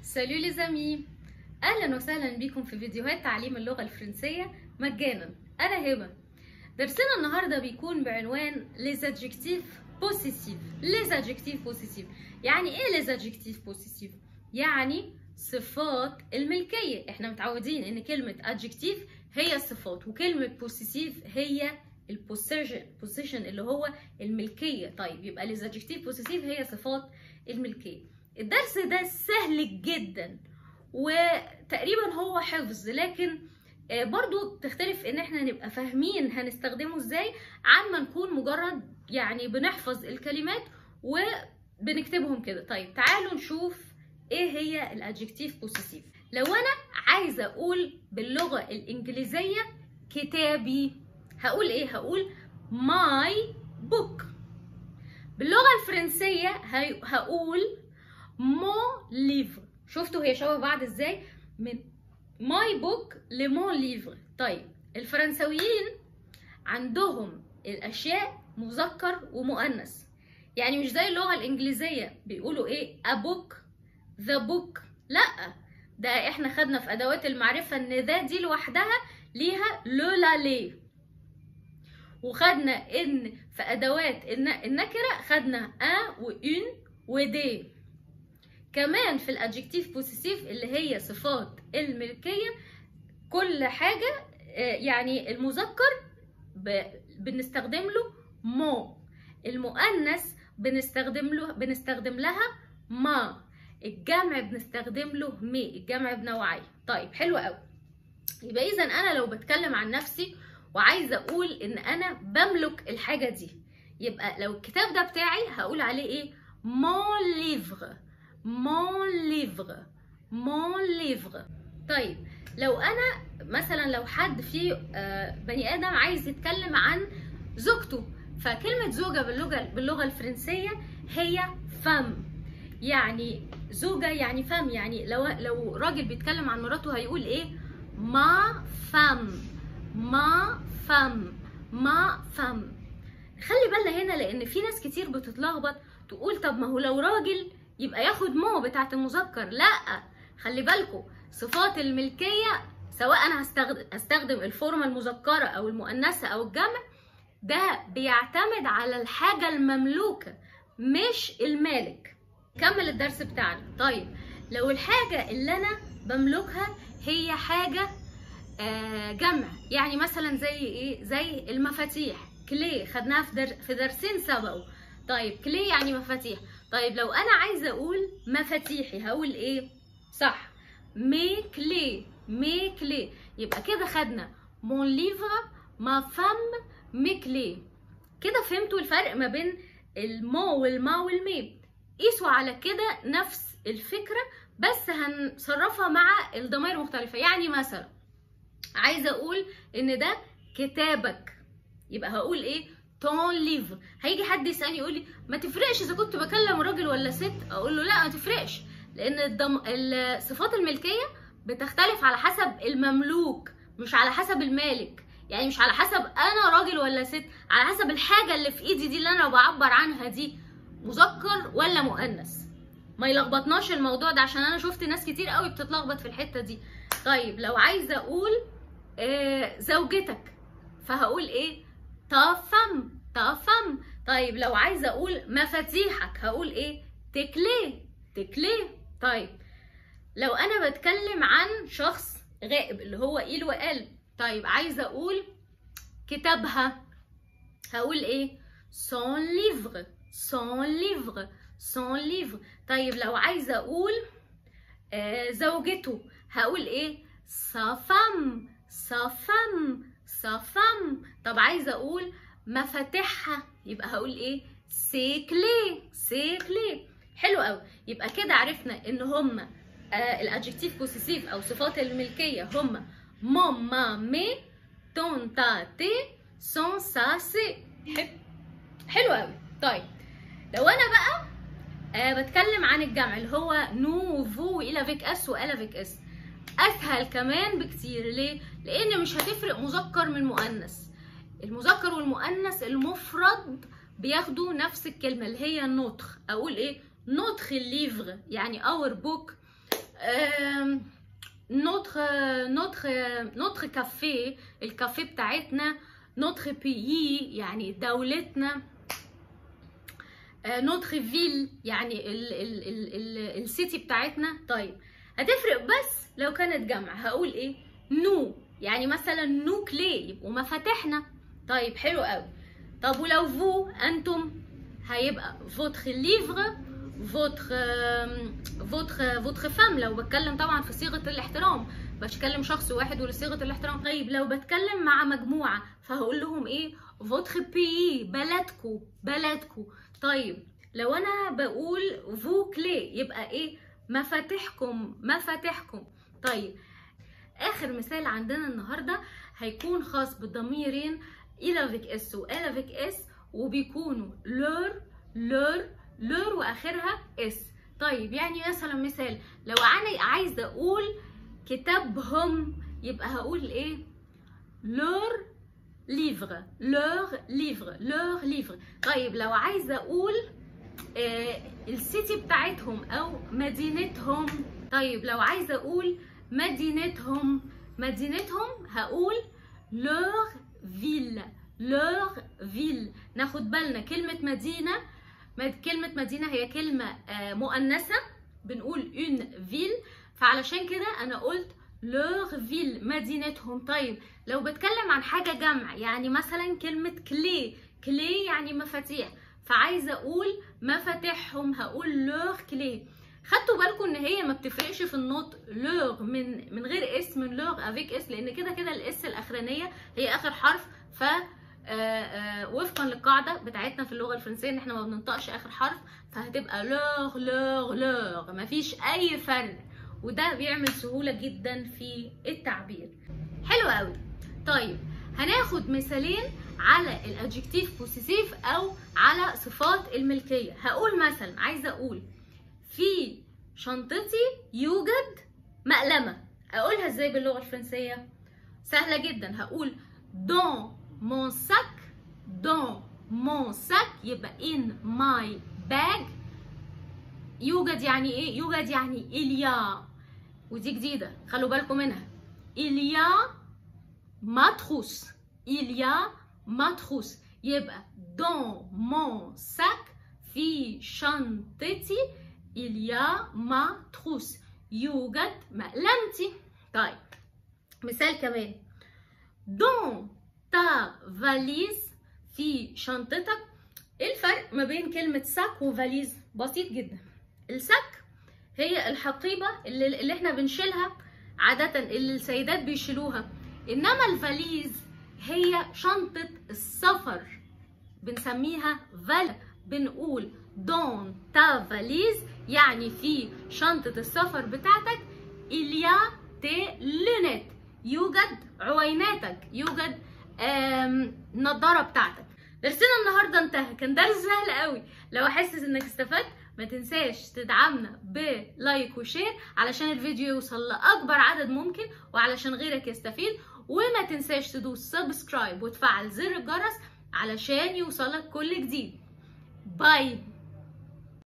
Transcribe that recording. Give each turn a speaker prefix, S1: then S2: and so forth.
S1: سالو لي زامي، اهلا وسهلا بكم في فيديوهات تعليم اللغه الفرنسيه مجانا. انا هبه. درسنا النهارده بيكون بعنوان les adjectifs possessifs. les adjectifs possessifs يعني ايه les adjectifs possessifs؟ يعني صفات الملكيه. احنا متعودين ان كلمه adjective هي الصفات، وكلمه possessive هي البوسيشن اللي هو الملكيه. طيب يبقى les adjectifs possessifs هي صفات الملكيه. الدرس ده سهل جدا وتقريبا هو حفظ، لكن برضو تختلف ان احنا نبقى فاهمين هنستخدمه ازاي عن ما نكون مجرد يعني بنحفظ الكلمات وبنكتبهم كده. طيب تعالوا نشوف ايه هي الادجكتيف بوسيسيف. لو انا عايزه اقول باللغه الانجليزيه كتابي هقول ايه؟ هقول my book. باللغه الفرنسيه هقول mon livre. شفتوا هي شبه بعض ازاي؟ من my book لمون ليفر. طيب الفرنسويين عندهم الاشياء مذكر ومؤنث، يعني مش زي اللغه الانجليزيه بيقولوا ايه a book the book. لا، ده احنا خدنا في ادوات المعرفه ان ذا دي لوحدها ليها لو لا لي، وخدنا ان في ادوات النكره خدنا ان وان ودي. كمان في الادجكتيف بوسيسيف اللي هي صفات الملكيه كل حاجه يعني المذكر بنستخدم له مو، المؤنث بنستخدم لها ما، الجمع بنستخدم له مي، الجمع بنوعين. طيب حلو قوي. يبقى اذا انا لو بتكلم عن نفسي وعايزه اقول ان انا بملك الحاجه دي، يبقى لو الكتاب ده بتاعي هقول عليه ايه؟ مون ليفر. mon livre. mon livre. طيب لو انا مثلا لو حد في بني ادم عايز يتكلم عن زوجته، فكلمه زوجه باللغه الفرنسيه هي femme. يعني زوجه يعني femme. يعني لو راجل بيتكلم عن مراته هيقول ايه؟ ma femme. ma femme. ma femme. خلي بالنا هنا لان في ناس كتير بتتلخبط تقول طب ما هو لو راجل يبقى ياخد مو بتاعت المذكر. لا، خلي بالكم صفات الملكيه سواء انا هستخدم الفورمه المذكره او المؤنثه او الجمع، ده بيعتمد على الحاجه المملوكه مش المالك. كمل الدرس بتاعنا. طيب لو الحاجه اللي انا بملكها هي حاجه جمع، يعني مثلا زي ايه؟ زي المفاتيح كلي، خدناها في درسين سبقوا. طيب كلي يعني مفاتيح. طيب لو انا عايزه اقول مفاتيحي هقول ايه؟ صح، مي كلي. مي كلي. يبقى كده خدنا مون ليفر، ما فام، مي كلي. كده فهمتوا الفرق ما بين المو والما والمي. قيسوا على كده نفس الفكره بس هنصرفها مع الضمائر مختلفه. يعني مثلا عايزه اقول ان ده كتابك، يبقى هقول ايه؟ ton livre. هيجي حد يسالني يقول لي ما تفرقش اذا كنت بكلم راجل ولا ست، اقول له لا ما تفرقش، لان صفات الملكيه بتختلف على حسب المملوك مش على حسب المالك. يعني مش على حسب انا راجل ولا ست، على حسب الحاجه اللي في ايدي دي اللي انا بعبر عنها دي مذكر ولا مؤنث. ما يلخبطناش الموضوع ده عشان انا شفت ناس كتير قوي بتتلخبط في الحته دي. طيب لو عايزه اقول زوجتك فهقول ايه؟ ta femme. ta femme. طيب لو عايزه اقول مفاتيحك هقول ايه؟ تكلي. تكلي. طيب لو انا بتكلم عن شخص غائب اللي هو إيل وقلب، طيب عايزه اقول كتابها هقول ايه؟ son livre. son livre. son livre. طيب لو عايزه اقول زوجته هقول ايه؟ sa femme. sa femme. sa femme. طب عايزه اقول مفاتيحها يبقى هقول ايه؟ سي كلي. سي كلي. حلو قوي. يبقى كده عرفنا ان هما الادجكتيف بوسيسيف او صفات الملكيه هما مون ما مي تون تا تي سون سا سي. حلو قوي. طيب لو انا بقى بتكلم عن الجمع اللي هو نو فو الى فيك اس والى فيك اس، اسهل كمان بكتير. ليه؟ لان مش هتفرق مذكر من مؤنث. المذكر والمؤنث المفرد بياخدوا نفس الكلمه اللي هي نوتخ. اقول ايه؟ نوتخ الليفر يعني اور بوك. notre كافيه، الكافيه بتاعتنا، notre pays يعني دولتنا، notre ville يعني السيتي بتاعتنا. طيب هتفرق بس لو كانت جمع، هقول ايه؟ نو، يعني مثلا نو كلي يبقوا مفاتيحنا. طيب حلو قوي. طب ولو فو انتم، هيبقى votre livre، votre femme لو بتكلم طبعا في صيغه الاحترام، بتكلم شخص واحد ولصيغه الاحترام. طيب لو بتكلم مع مجموعه فهقول لهم ايه؟ votre pays، بلدكو. طيب لو انا بقول فو كلي يبقى ايه؟ مفاتيحكم. طيب اخر مثال عندنا النهارده هيكون خاص بالضميرين il avec s و elle avec s، وبيكونوا لور واخرها اس. طيب يعني مثلا مثال، لو انا عايزه اقول كتابهم يبقى هقول ايه؟ لور ليفر. طيب لو عايزه اقول السيتي بتاعتهم او مدينتهم، طيب لو عايزه اقول مدينتهم هقول لور فيل. ناخد بالنا كلمه مدينه هي كلمه مؤنثه، بنقول اون فيل، فعلشان كده انا قلت لور فيل، مدينتهم. طيب لو بتكلم عن حاجه جمع، يعني مثلا كلمه كلي يعني مفاتيح، فعايزه اقول مفاتيحهم هقول لور كلي. خدتوا بالكم ان هي ما بتفرقش في النطق لور من غير اس، من لور افيك اس، لان كده الاس الاخرانيه هي اخر حرف. ف وفقا للقاعده بتاعتنا في اللغه الفرنسيه ان احنا ما بننطقش اخر حرف، فهتبقى لور، مفيش اي فرق، وده بيعمل سهوله جدا في التعبير. حلو قوي. طيب هناخد مثالين على الادجكتيف بوسيسيف او على صفات الملكيه. هقول مثلا عايزه اقول في شنطتي يوجد مقلمه، اقولها ازاي باللغه الفرنسيه؟ سهله جدا، هقول dans mon sac يبقى in my bag. يوجد يعني ايه؟ يوجد يعني il y a، ودي جديده خلوا بالكم منها، il y a ma trousse، يبقى dans mon sac في شنطتي il y a ma trousse، يوجد مقلمتي. طيب مثال كمان، dans ta valise في شنطتك. ايه الفرق ما بين كلمة ساك وفاليز؟ بسيط جدا. الساك هي الحقيبة اللي احنا بنشيلها عادة، اللي السيدات بيشيلوها، انما الفاليز هي شنطة السفر، بنسميها فال، بنقول دون تا فاليز يعني في شنطة السفر بتاعتك il y a tes lunettes، يوجد عويناتك، يوجد النضارة بتاعتك. درسنا النهارده انتهى، كان درس سهل قوي. لو حاسس انك استفدت ما تنساش تدعمنا بلايك وشير علشان الفيديو يوصل لأكبر عدد ممكن وعلشان غيرك يستفيد، وما تنساش تدوس سبسكرايب وتفعل زر الجرس علشان يوصلك كل جديد. باي.